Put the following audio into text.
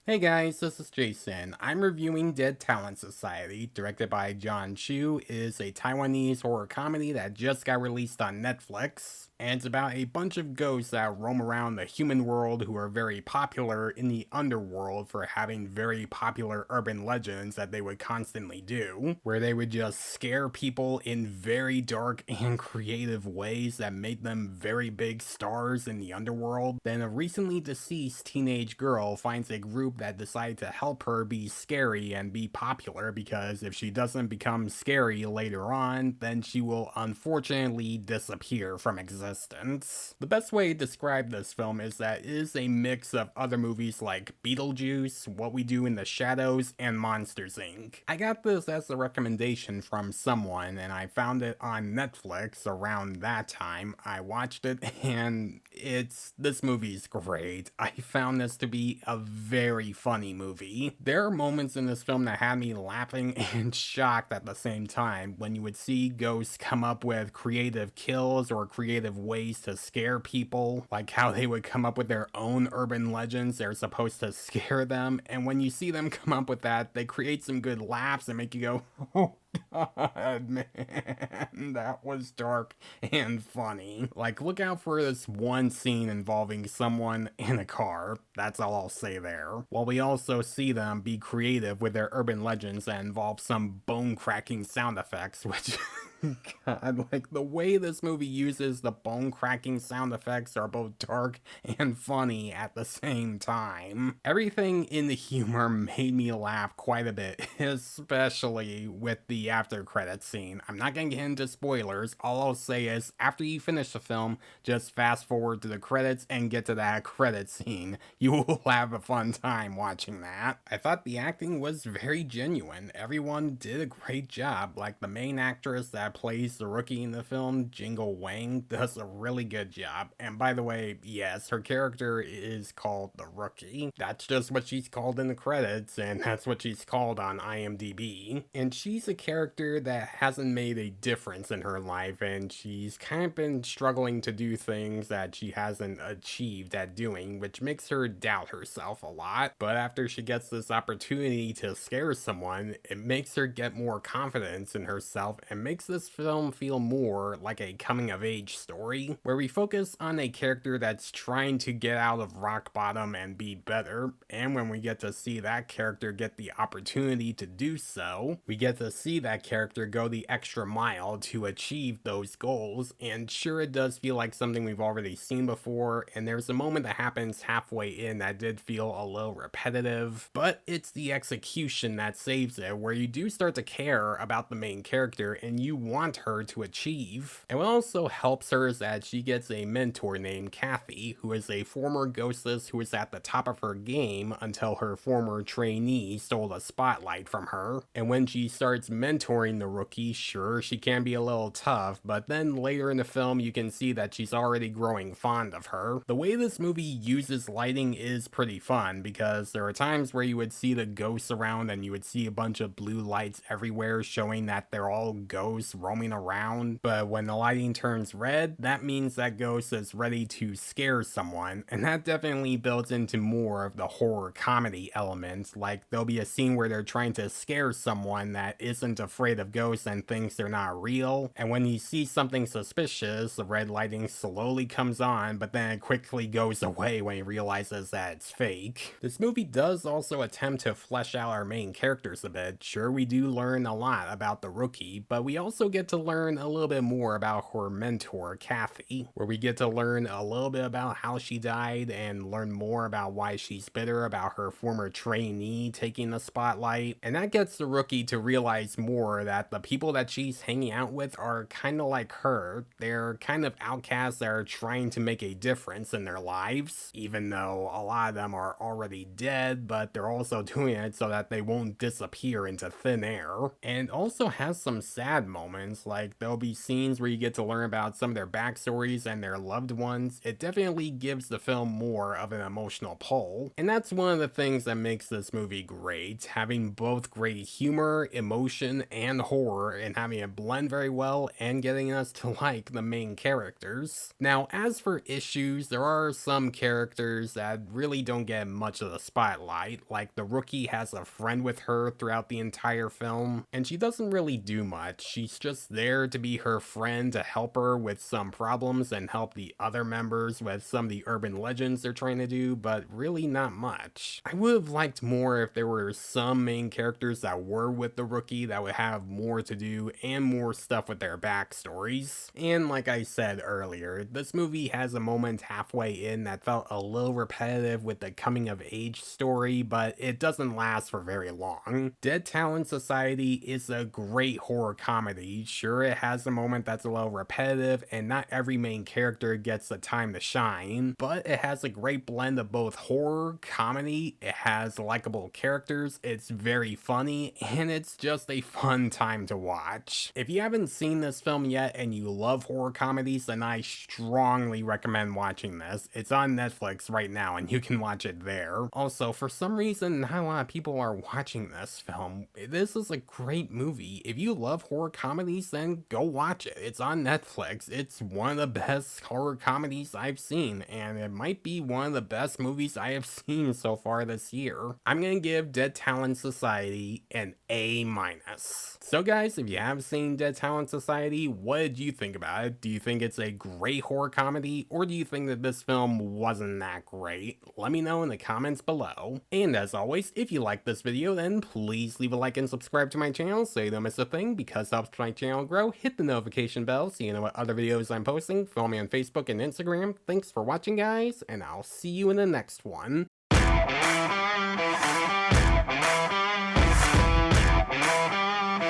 Hey guys, this is Jason. I'm reviewing Dead Talent Society, directed by John Hsu. It is a Taiwanese horror comedy that just got released on Netflix. And it's about a bunch of ghosts that roam around the human world who are very popular in the underworld for having very popular urban legends that they would constantly do, where they would just scare people in very dark and creative ways that made them very big stars in the underworld. Then a recently deceased teenage girl finds a group that decide to help her be scary and be popular, because if she doesn't become scary later on, then she will unfortunately disappear from existence. The best way to describe this film is that it is a mix of other movies like Beetlejuice, What We Do in the Shadows, and Monsters Inc. I got this as a recommendation from someone and I found it on Netflix around that time. I watched it and this movie's great. I found this to be a very funny movie. There are moments in this film that had me laughing and shocked at the same time when you would see ghosts come up with creative kills or creative ways to scare people, like how they would come up with their own urban legends they're supposed to scare them, and when you see them come up with that, they create some good laughs and make you go, oh god, man, that was dark and funny. Like, look out for this one scene involving someone in a car. That's all I'll say there. While we also see them be creative with their urban legends that involve some bone-cracking sound effects, which God, like the way this movie uses the bone cracking sound effects are both dark and funny at the same time. Everything in the humor made me laugh quite a bit, especially with the after credits scene. I'm not gonna get into spoilers. All I'll say is after you finish the film, just fast forward to the credits and get to that credit scene. You will have a fun time watching that. I thought the acting was very genuine. Everyone did a great job. Like the main actress that plays the rookie in the film, Gingle Wang, does a really good job. And by the way, yes, her character is called the Rookie. That's just what she's called in the credits, and that's what she's called on IMDb. And she's a character that hasn't made a difference in her life, and she's kind of been struggling to do things that she hasn't achieved at doing, which makes her doubt herself a lot. But after she gets this opportunity to scare someone, it makes her get more confidence in herself and makes this film feel more like a coming of age story, where we focus on a character that's trying to get out of rock bottom and be better, and when we get to see that character get the opportunity to do so, we get to see that character go the extra mile to achieve those goals. And sure, it does feel like something we've already seen before, and there's a moment that happens halfway in that did feel a little repetitive, but it's the execution that saves it, where you do start to care about the main character and you want her to achieve. And what also helps her is that she gets a mentor named Kathy, who is a former ghostess who was at the top of her game until her former trainee stole the spotlight from her. And when she starts mentoring the rookie, sure, she can be a little tough, but then later in the film you can see that she's already growing fond of her. The way this movie uses lighting is pretty fun, because there are times where you would see the ghosts around and you would see a bunch of blue lights everywhere showing that they're all ghosts roaming around, but when the lighting turns red, that means that ghost is ready to scare someone, and that definitely builds into more of the horror comedy element. Like there'll be a scene where they're trying to scare someone that isn't afraid of ghosts and thinks they're not real, and when you see something suspicious, the red lighting slowly comes on, but then it quickly goes away when he realizes that it's fake. This movie does also attempt to flesh out our main characters a bit. Sure, we do learn a lot about the rookie, but we also get to learn a little bit more about her mentor, Kathy, where we get to learn a little bit about how she died and learn more about why she's bitter about her former trainee taking the spotlight. And that gets the rookie to realize more that the people that she's hanging out with are kind of like her. They're kind of outcasts that are trying to make a difference in their lives, even though a lot of them are already dead, but they're also doing it so that they won't disappear into thin air. And also has some sad moments moments. Like, there'll be scenes where you get to learn about some of their backstories and their loved ones. It definitely gives the film more of an emotional pull. And that's one of the things that makes this movie great, having both great humor, emotion, and horror, and having it blend very well and getting us to like the main characters. Now, as for issues, there are some characters that really don't get much of the spotlight, like the rookie has a friend with her throughout the entire film, and she doesn't really do much. She's just there to be her friend, to help her with some problems and help the other members with some of the urban legends they're trying to do, but really not much. I would have liked more if there were some main characters that were with the rookie that would have more to do and more stuff with their backstories. And like I said earlier, this movie has a moment halfway in that felt a little repetitive with the coming of age story, but it doesn't last for very long. Dead Talent Society is a great horror comedy. Sure, it has a moment that's a little repetitive and not every main character gets the time to shine, but it has a great blend of both horror, comedy, it has likable characters, it's very funny, and it's just a fun time to watch. If you haven't seen this film yet and you love horror comedies, then I strongly recommend watching this. It's on Netflix right now and you can watch it there. Also, for some reason, not a lot of people are watching this film. This is a great movie. If you love horror comedies, then go watch it. It's on Netflix. It's one of the best horror comedies I've seen, and it might be one of the best movies I have seen so far this year. I'm gonna give Dead Talent Society an A-. So guys, if you have seen Dead Talent Society, what did you think about it? Do you think it's a great horror comedy, or do you think that this film wasn't that great? Let me know in the comments below. And as always, if you like this video, then please leave a like and subscribe to my channel so you don't miss a thing, because it helps my channel grow. Hit the notification bell so you know what other videos I'm posting. Follow me on Facebook and Instagram. Thanks for watching, guys, and I'll see you in the next one.